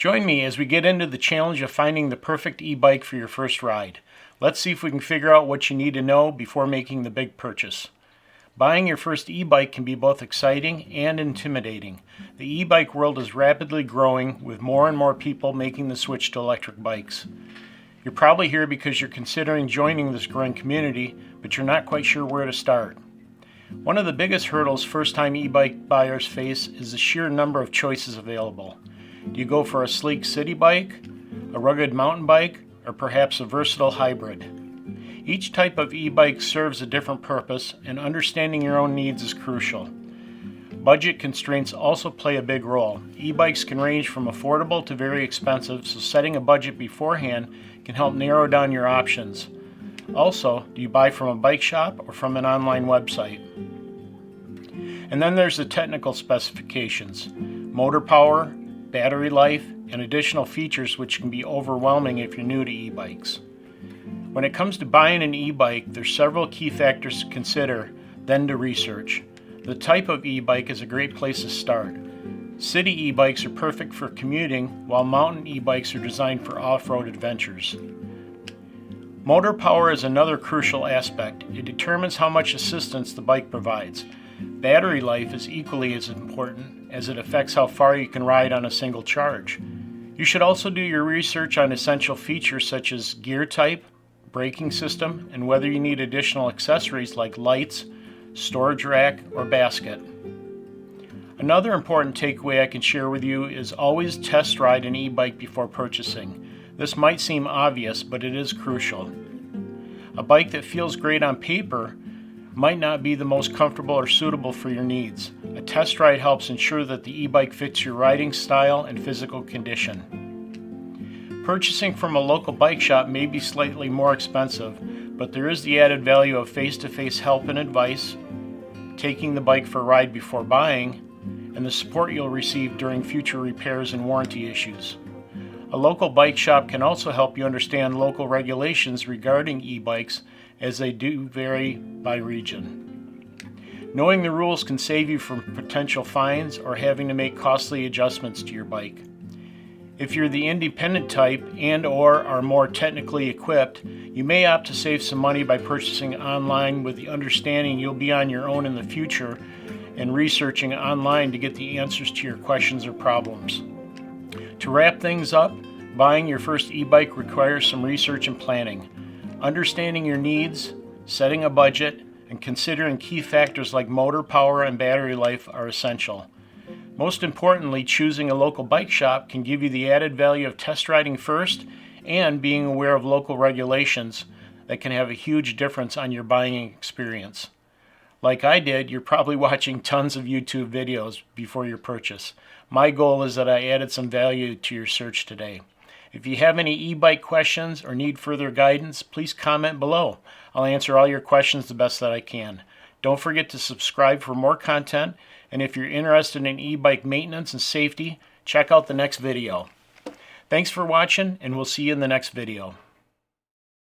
Join me as we get into the challenge of finding the perfect e-bike for your first ride. Let's see if we can figure out what you need to know before making the big purchase. Buying your first e-bike can be both exciting and intimidating. The e-bike world is rapidly growing with more and more people making the switch to electric bikes. You're probably here because you're considering joining this growing community, but you're not quite sure where to start. One of the biggest hurdles first-time e-bike buyers face is the sheer number of choices available. Do you go for a sleek city bike, a rugged mountain bike, or perhaps a versatile hybrid? Each type of e-bike serves a different purpose, and understanding your own needs is crucial. Budget constraints also play a big role. E-bikes can range from affordable to very expensive, so setting a budget beforehand can help narrow down your options. Also, do you buy from a bike shop or from an online website? And then there's the technical specifications: motor power, battery life, and additional features which can be overwhelming if you're new to e-bikes. When it comes to buying an e-bike, there's several key factors to consider, then to research. The type of e-bike is a great place to start. City e-bikes are perfect for commuting, while mountain e-bikes are designed for off-road adventures. Motor power is another crucial aspect. It determines how much assistance the bike provides. Battery life is equally as important, as it affects how far you can ride on a single charge. You should also do your research on essential features such as gear type, braking system, and whether you need additional accessories like lights, storage rack, or basket. Another important takeaway I can share with you is always test ride an e-bike before purchasing. This might seem obvious, but it is crucial. A bike that feels great on paper might not be the most comfortable or suitable for your needs. A test ride helps ensure that the e-bike fits your riding style and physical condition. Purchasing from a local bike shop may be slightly more expensive, but there is the added value of face-to-face help and advice, taking the bike for a ride before buying, and the support you'll receive during future repairs and warranty issues. A local bike shop can also help you understand local regulations regarding e-bikes, as they do vary by region. Knowing the rules can save you from potential fines or having to make costly adjustments to your bike. If you're the independent type and/or are more technically equipped, you may opt to save some money by purchasing online with the understanding you'll be on your own in the future and researching online to get the answers to your questions or problems. To wrap things up, buying your first e-bike requires some research and planning. Understanding your needs, setting a budget, and considering key factors like motor power and battery life are essential. Most importantly, choosing a local bike shop can give you the added value of test riding first and being aware of local regulations that can have a huge difference on your buying experience. Like I did, you're probably watching tons of YouTube videos before your purchase. My goal is that I added some value to your search today. If you have any e-bike questions or need further guidance, please comment below. I'll answer all your questions the best that I can. Don't forget to subscribe for more content, and if you're interested in e-bike maintenance and safety, check out the next video. Thanks for watching, and we'll see you in the next video.